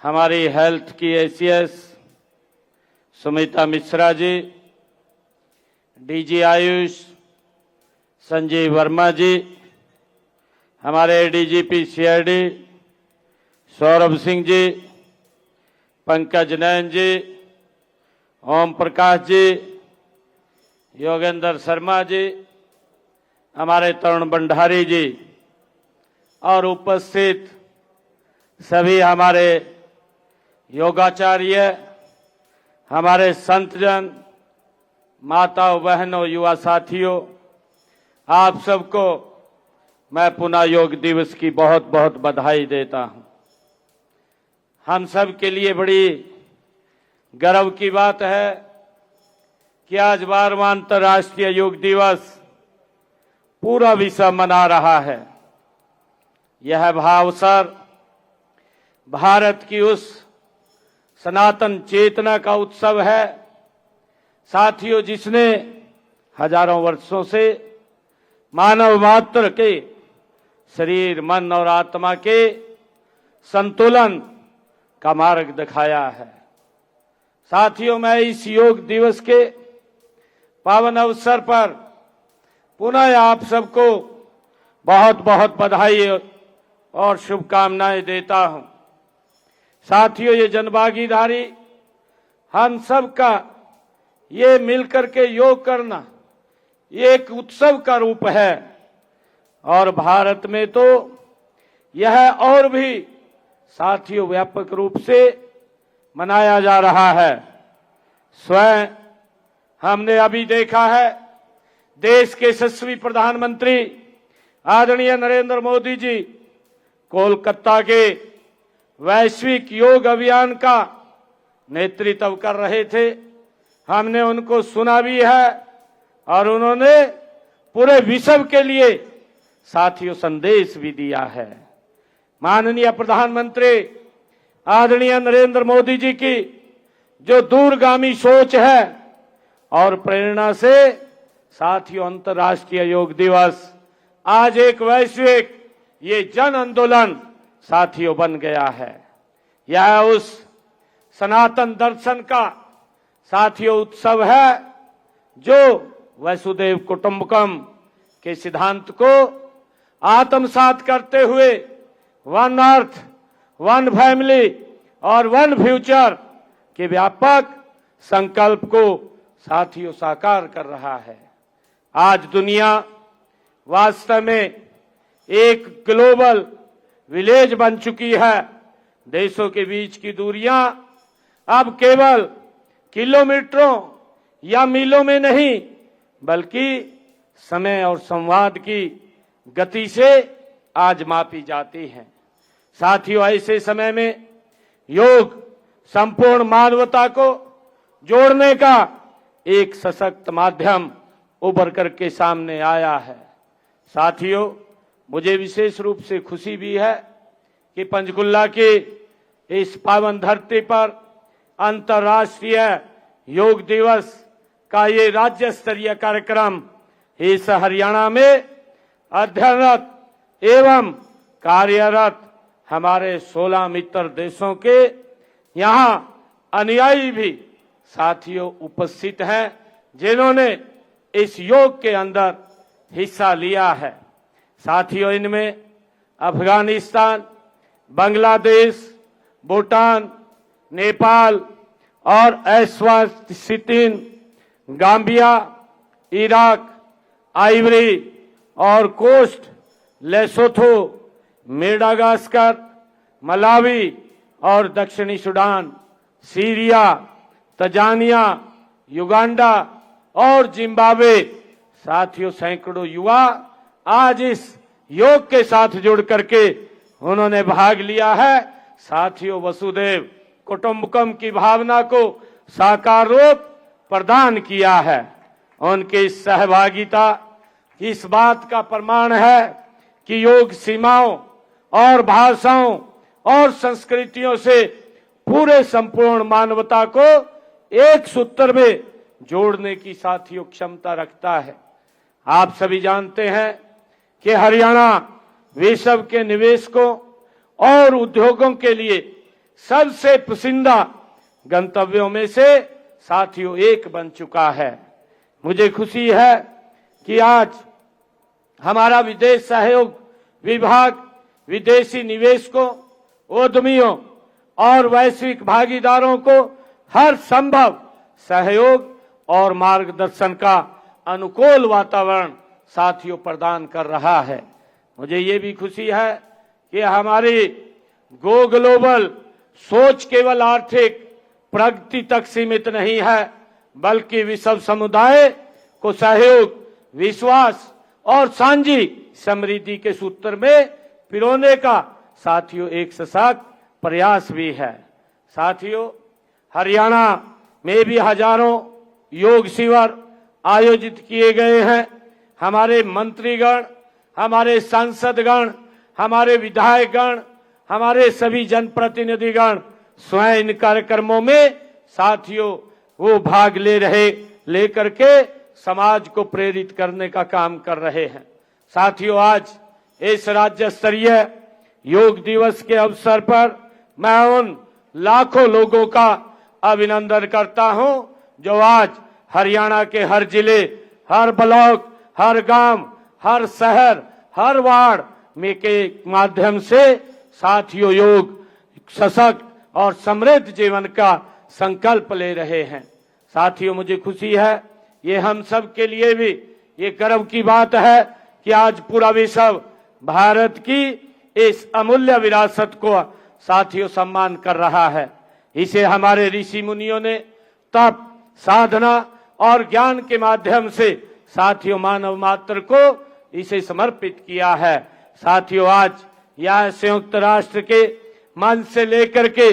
हमारी हेल्थ की ACS Sumita Mishra ji, DG Ayush Sanjeev Verma जी, हमारे डीजीपी सीआईडी सौरभ सिंह जी, पंकज नैन जी, ओम प्रकाश जी, योगेंद्र शर्मा जी, हमारे तरुण भंडारी जी और उपस्थित सभी हमारे योगाचार्य, हमारे संतजन, माताओं, बहनों, युवा साथियों, आप सबको मैं पुनः योग दिवस की बहुत बहुत बधाई देता हूं। हम सब के लिए बड़ी गर्व की बात है कि आज 12वां अंतर्राष्ट्रीय योग दिवस पूरा विश्व मना रहा है। यह अवसर भारत की उस सनातन चेतना का उत्सव है साथियों, जिसने हजारों वर्षों से मानव मात्र के शरीर, मन और आत्मा के संतुलन का मार्ग दिखाया है। साथियों, मैं इस योग दिवस के पावन अवसर पर पुनः आप सबको बहुत बहुत बधाई और शुभकामनाएं देता हूं। साथियों, ये जनभागीदारी हम सब का ये मिलकर के योग करना ये एक उत्सव का रूप है और भारत में तो यह और भी साथियों व्यापक रूप से मनाया जा रहा है। स्वयं हमने अभी देखा है, देश के यशस्वी प्रधानमंत्री आदरणीय नरेंद्र मोदी जी कोलकाता के वैश्विक योग अभियान का नेतृत्व कर रहे थे। हमने उनको सुना भी है और उन्होंने पूरे विश्व के लिए साथियों संदेश भी दिया है। माननीय प्रधानमंत्री आदरणीय नरेंद्र मोदी जी की जो दूरगामी सोच है और प्रेरणा से साथियों अंतर्राष्ट्रीय योग दिवस आज एक वैश्विक ये जन आंदोलन साथियों बन गया है। यह उस सनातन दर्शन का साथियों उत्सव है जो वसुदेव कुटुंबकम के सिद्धांत को आत्मसात करते हुए वन अर्थ, वन फैमिली और वन फ्यूचर के व्यापक संकल्प को साथियों साकार कर रहा है। आज दुनिया वास्तव में एक ग्लोबल विलेज बन चुकी है। देशों के बीच की दूरियां अब केवल किलोमीटरों या मीलों में नहीं बल्कि समय और संवाद की गति से आज मापी जाती है। साथियों, ऐसे समय में योग संपूर्ण मानवता को जोड़ने का एक सशक्त माध्यम उभर करके सामने आया है। साथियों, मुझे विशेष रूप से खुशी भी है कि पंचकुला के इस पावन धरती पर अंतर्राष्ट्रीय योग दिवस का ये राज्य स्तरीय कार्यक्रम इस हरियाणा में अध्ययनरत एवं कार्यरत हमारे 16 मित्र देशों के यहाँ अनुयायी भी साथियों उपस्थित हैं, जिन्होंने इस योग के अंदर हिस्सा लिया है। साथियों, इनमें अफगानिस्तान, बांग्लादेश, भूटान, नेपाल और एस्वातिन, गाम्बिया, इराक, आइवरी और कोस्ट, लेसोथो, मेडागास्कर, मलावी और दक्षिणी सूडान, सीरिया, तंजानिया, युगांडा और जिम्बाब्वे। साथियों, सैकड़ों युवा आज इस योग के साथ जुड़ करके उन्होंने भाग लिया है। साथियों, वसुदेव कुटुंबकम की भावना को साकार रूप प्रदान किया है। उनकी सहभागिता इस बात का प्रमाण है कि योग सीमाओं और भाषाओं और संस्कृतियों से पूरे संपूर्ण मानवता को एक सूत्र में जोड़ने की साथियों क्षमता रखता है। आप सभी जानते हैं कि हरियाणा विश्व के निवेशकों और उद्योगों के लिए सबसे पसंदीदा गंतव्यों में से साथियों एक बन चुका है। मुझे खुशी है कि आज हमारा विदेश सहयोग विभाग विदेशी निवेशकों, उद्यमियों और वैश्विक भागीदारों को हर संभव सहयोग और मार्गदर्शन का अनुकूल वातावरण साथियों प्रदान कर रहा है। मुझे ये भी खुशी है कि हमारी गो ग्लोबल सोच केवल आर्थिक प्रगति तक सीमित नहीं है, बल्कि विश्व समुदाय को सहयोग, विश्वास और साझी समृद्धि के सूत्र में पिरोने का साथियों एक सशक्त प्रयास भी है। साथियों, हरियाणा में भी हजारों योग शिविर आयोजित किए गए हैं। हमारे मंत्रीगण, हमारे सांसदगण, हमारे विधायकगण, हमारे सभी जनप्रतिनिधिगण स्वयं इन कार्यक्रमों में साथियों वो भाग लेकर के समाज को प्रेरित करने का काम कर रहे हैं। साथियों, आज इस राज्य स्तरीय योग दिवस के अवसर पर मैं उन लाखों लोगों का अभिनंदन करता हूं जो आज हरियाणा के हर जिले, हर ब्लॉक, हर गांव, हर शहर, हर वार्ड में के माध्यम से साथियों योग सशक्त और समृद्ध जीवन का संकल्प ले रहे हैं। साथियों, मुझे खुशी है, ये हम सब के लिए भी ये गर्व की बात है कि आज पूरा विश्व भारत की इस अमूल्य विरासत को साथियों सम्मान कर रहा है। इसे हमारे ऋषि मुनियों ने तप, साधना और ज्ञान के माध्यम से साथियों मानव मात्र को इसे समर्पित किया है। साथियों, आज यह संयुक्त राष्ट्र के मंच से लेकर के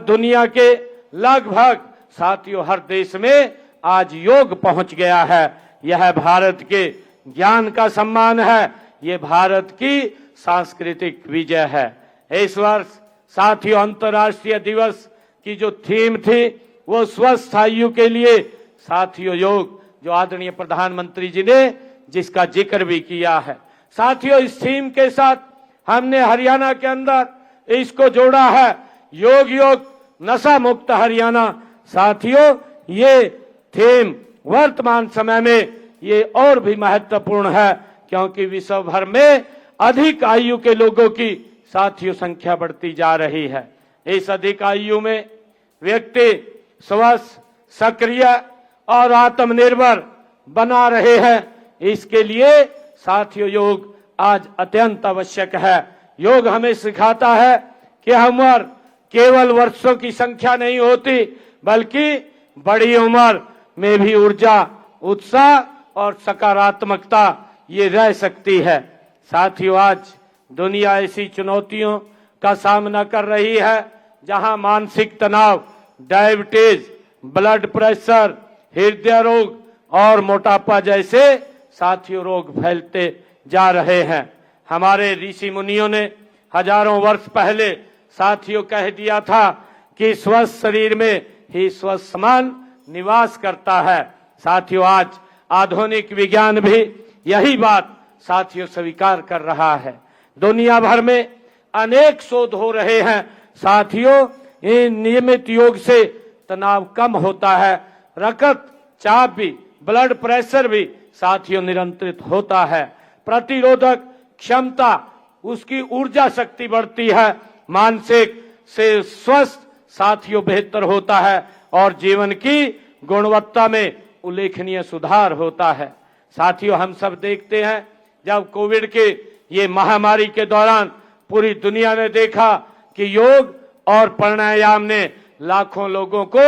दुनिया के लगभग साथियों हर देश में आज योग पहुंच गया है। यह भारत के ज्ञान का सम्मान है, ये भारत की सांस्कृतिक विजय है। इस वर्ष साथियों अंतर्राष्ट्रीय दिवस की जो थीम थी वो स्वस्थ आयु के लिए साथियों योग, जो आदरणीय प्रधानमंत्री जी ने जिसका जिक्र भी किया है। साथियों, इस थीम के साथ हमने हरियाणा के अंदर इसको जोड़ा है, योग योग नशा मुक्त हरियाणा। साथियों, ये थीम वर्तमान समय में ये और भी महत्वपूर्ण है, क्योंकि विश्व भर में अधिक आयु के लोगों की साथियों संख्या बढ़ती जा रही है। इस अधिक आयु में व्यक्ति स्वस्थ, सक्रिय और आत्मनिर्भर बना रहे हैं। इसके लिए साथियों योग आज अत्यंत आवश्यक है। योग हमें सिखाता है कि उम्र केवल वर्षों की संख्या नहीं होती, बल्कि बड़ी उम्र में भी ऊर्जा, उत्साह और सकारात्मकता ये रह सकती है। साथियों, आज दुनिया ऐसी चुनौतियों का सामना कर रही है जहां मानसिक तनाव, डायबिटीज, ब्लड प्रेशर, हृदय रोग और मोटापा जैसे साथियों रोग फैलते जा रहे हैं। हमारे ऋषि मुनियों ने हजारों वर्ष पहले साथियों कह दिया था कि स्वस्थ शरीर में ही स्वस्थ मन निवास करता है। साथियों, आज आधुनिक विज्ञान भी यही बात साथियों स्वीकार कर रहा है। दुनिया भर में अनेक शोध हो रहे हैं। साथियों, इन नियमित योग से तनाव कम होता है, रक्तचाप भी, ब्लड प्रेशर भी साथियों नियंत्रित होता है, प्रतिरोधक क्षमता, उसकी ऊर्जा शक्ति बढ़ती है, मानसिक से स्वस्थ साथियों बेहतर होता है और जीवन की गुणवत्ता में उल्लेखनीय सुधार होता है। साथियों, हम सब देखते हैं जब कोविड के ये महामारी के दौरान पूरी दुनिया ने देखा कि योग और प्राणायाम ने लाखों लोगों को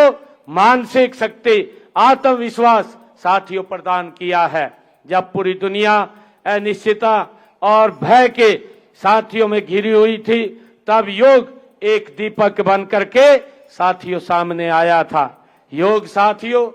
मानसिक शक्ति, आत्मविश्वास साथियों प्रदान किया है। जब पूरी दुनिया अनिश्चितता और भय के साथियों में घिरी हुई थी, तब योग एक दीपक बन करके साथियों सामने आया था। योग साथियों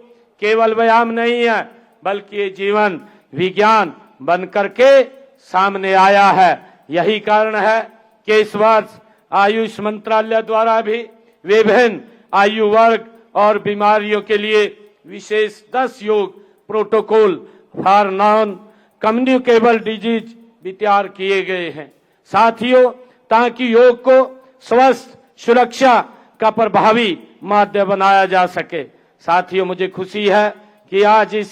केवल व्यायाम नहीं है, बल्कि ये जीवन विज्ञान बन करके सामने आया है। यही कारण है कि इस वर्ष आयुष मंत्रालय द्वारा भी विभिन्न आयु वर्ग और बीमारियों के लिए विशेष 10 योग protocol for non communicable disease भी तैयार किए गए हैं। साथियों, ताकि योग को स्वस्थ सुरक्षा का प्रभावी माध्यम बनाया जा सके। साथियों, मुझे खुशी है कि आज इस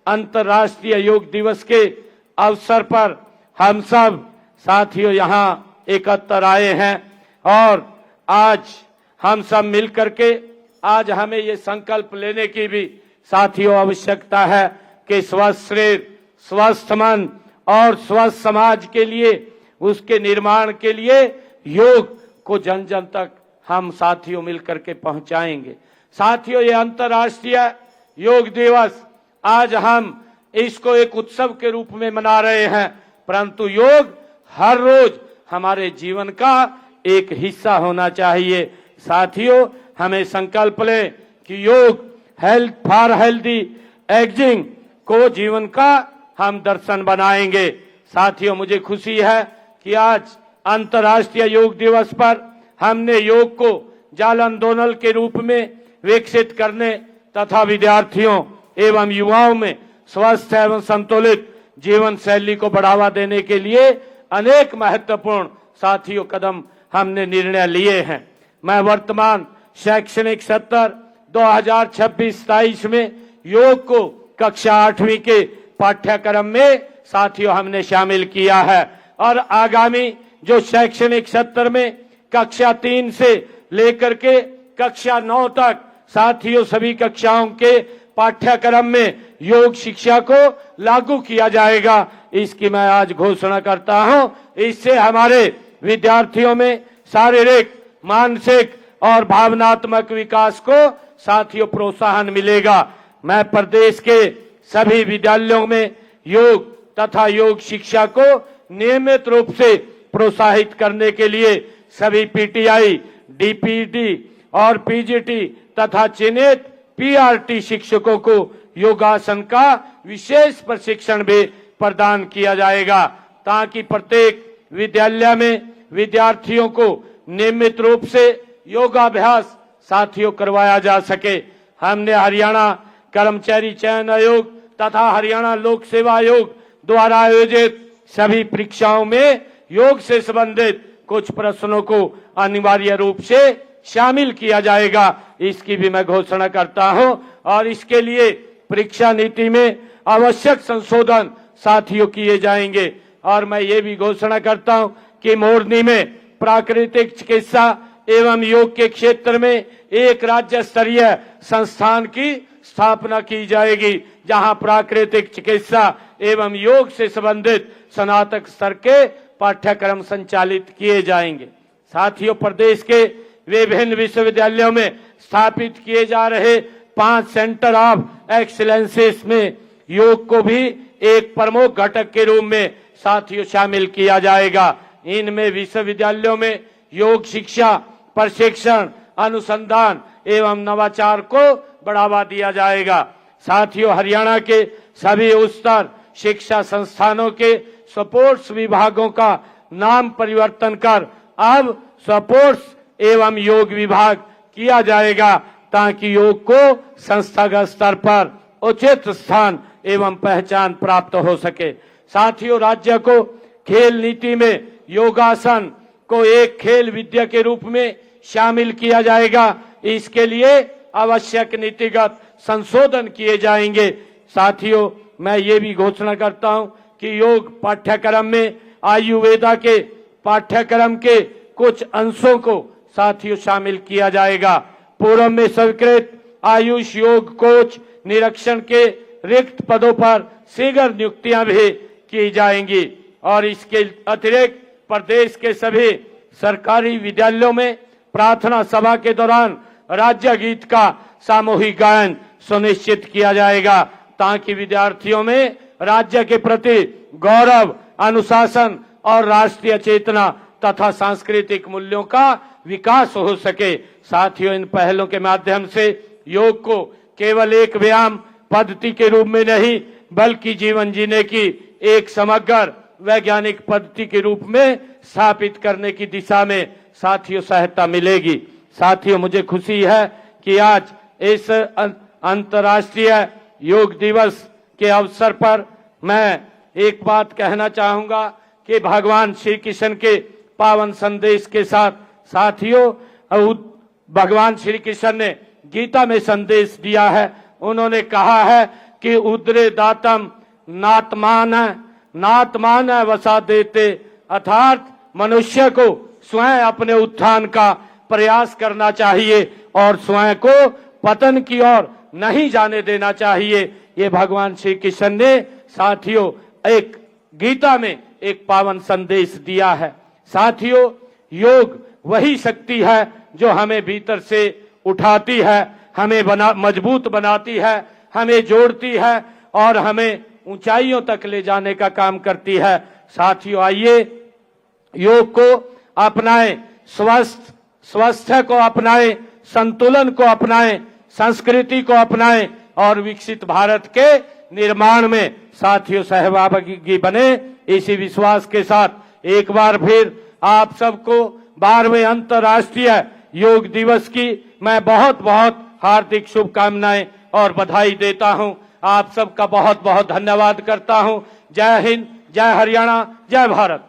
अंतर्राष्ट्रीय योग दिवस के अवसर पर हम सब साथियों यहाँ एकत्र आए हैं और आज हम सब मिलकर के आज हमें ये संकल्प लेने की भी साथियों आवश्यकता है कि स्वस्थ शरीर, स्वस्थ मन और स्वस्थ समाज के लिए, उसके निर्माण के लिए योग को जन जन तक हम साथियों मिलकर के पहुंचाएंगे। साथियों, ये अंतर्राष्ट्रीय योग दिवस आज हम इसको एक उत्सव के रूप में मना रहे हैं, परंतु योग हर रोज हमारे जीवन का एक हिस्सा होना चाहिए। साथियों, हमें संकल्प लें कि योग हेल्थ फॉर हेल्दी एजिंग को जीवन का हम दर्शन बनाएंगे। साथियों, मुझे खुशी है कि आज अंतर्राष्ट्रीय योग दिवस पर हमने योग को जन आंदोलन के रूप में विकसित करने तथा विद्यार्थियों एवं युवाओं में स्वस्थ एवं संतुलित जीवन शैली को बढ़ावा देने के लिए अनेक महत्वपूर्ण साथियों कदम हमने निर्णय लिए हैं। मैं वर्तमान शैक्षणिक सत्र 2026-27 में योग को कक्षा 8वीं के पाठ्यक्रम में साथियों हमने शामिल किया है और आगामी जो शैक्षणिक सत्र में कक्षा 3 से लेकर के कक्षा 9 तक साथियों सभी कक्षाओं के पाठ्यक्रम में योग शिक्षा को लागू किया जाएगा, इसकी मैं आज घोषणा करता हूं। इससे हमारे विद्यार्थियों में शारीरिक, मानसिक और भावनात्मक विकास को साथियों प्रोत्साहन मिलेगा। मैं प्रदेश के सभी विद्यालयों में योग तथा योग शिक्षा को नियमित रूप से प्रोत्साहित करने के लिए सभी पीटीआई, डीपीटी और पीजीटी तथा चिन्हित पीआरटी शिक्षकों को योगासन का विशेष प्रशिक्षण भी प्रदान किया जाएगा, ताकि प्रत्येक विद्यालय में विद्यार्थियों को नियमित रूप से योगाभ्यास साथियों करवाया जा सके। हमने हरियाणा कर्मचारी चयन आयोग तथा हरियाणा लोक सेवा आयोग द्वारा आयोजित सभी परीक्षाओं में योग से संबंधित कुछ प्रश्नों को अनिवार्य रूप से शामिल किया जाएगा, इसकी भी मैं घोषणा करता हूं और इसके लिए परीक्षा नीति में आवश्यक संशोधन साथियों किए जाएंगे। और मैं ये भी घोषणा करता हूं कि मोरनी में प्राकृतिक चिकित्सा एवं योग के क्षेत्र में एक राज्य स्तरीय संस्थान की स्थापना की जाएगी, जहां प्राकृतिक चिकित्सा एवं योग से संबंधित स्नातक स्तर के पाठ्यक्रम संचालित किए जाएंगे। साथियों, प्रदेश के विभिन्न विश्वविद्यालयों में स्थापित किए जा रहे 5 सेंटर ऑफ एक्सीलेंसेस में योग को भी एक प्रमुख घटक के रूप में साथियों शामिल किया जाएगा। इनमें विश्वविद्यालयों में योग शिक्षा, प्रशिक्षण, अनुसंधान एवं नवाचार को बढ़ावा दिया जाएगा। साथियों, हरियाणा के सभी उच्चतर शिक्षा संस्थानों के स्पोर्ट्स विभागों का नाम परिवर्तन कर अब स्पोर्ट्स एवं योग विभाग किया जाएगा, ताकि योग को संस्थागत स्तर पर उचित स्थान एवं पहचान प्राप्त हो सके। साथियों, राज्य को खेल नीति में योगासन को एक खेल विद्या के रूप में शामिल किया जाएगा, इसके लिए आवश्यक नीतिगत संशोधन किए जाएंगे। साथियों, मैं ये भी घोषणा करता हूं कि योग पाठ्यक्रम में आयुर्वेदा के पाठ्यक्रम के कुछ अंशों को साथियों शामिल किया जाएगा। पूर्व में स्वीकृत आयुष योग कोच निरीक्षण के रिक्त पदों पर शीघ्र नियुक्तियां भी की जाएंगी और इसके अतिरिक्त प्रदेश के सभी सरकारी विद्यालयों में प्रार्थना सभा के दौरान राज्य गीत का सामूहिक गायन सुनिश्चित किया जाएगा, ताकि विद्यार्थियों में राज्य के प्रति गौरव, अनुशासन और राष्ट्रीय चेतना तथा सांस्कृतिक मूल्यों का विकास हो सके। साथियों, इन पहलों के माध्यम से योग को केवल एक व्यायाम पद्धति के रूप में नहीं, बल्कि जीवन जीने की एक समग्र वैज्ञानिक पद्धति के रूप में स्थापित करने की दिशा में साथियों सहायता मिलेगी। साथियों, मुझे खुशी है कि आज इस अंतर्राष्ट्रीय योग दिवस के अवसर पर मैं एक बात कहना चाहूंगा कि भगवान श्री कृष्ण के पावन संदेश के साथ साथियों भगवान श्री कृष्ण ने गीता में संदेश दिया है। उन्होंने कहा है कि उदरे दातम नात्मान वसा देते, अर्थात मनुष्य को स्वयं अपने उत्थान का प्रयास करना चाहिए और स्वयं को पतन की ओर नहीं जाने देना चाहिए। ये भगवान श्री कृष्ण ने साथियों एक गीता में एक पावन संदेश दिया है। साथियों, योग वही शक्ति है जो हमें भीतर से उठाती है, हमें मजबूत बनाती है, हमें जोड़ती है और हमें ऊंचाइयों तक ले जाने का काम करती है। साथियों, आइए योग को अपनाएं, स्वास्थ्य को अपनाएं, संतुलन को अपनाएं, संस्कृति को अपनाएं और विकसित भारत के निर्माण में साथियों सहभागी बने। इसी विश्वास के साथ एक बार फिर आप सबको 12वें अंतर्राष्ट्रीय योग दिवस की मैं बहुत बहुत हार्दिक शुभकामनाएं और बधाई देता हूं। आप सबका बहुत बहुत धन्यवाद करता हूं। जय हिंद, जय हरियाणा, जय भारत।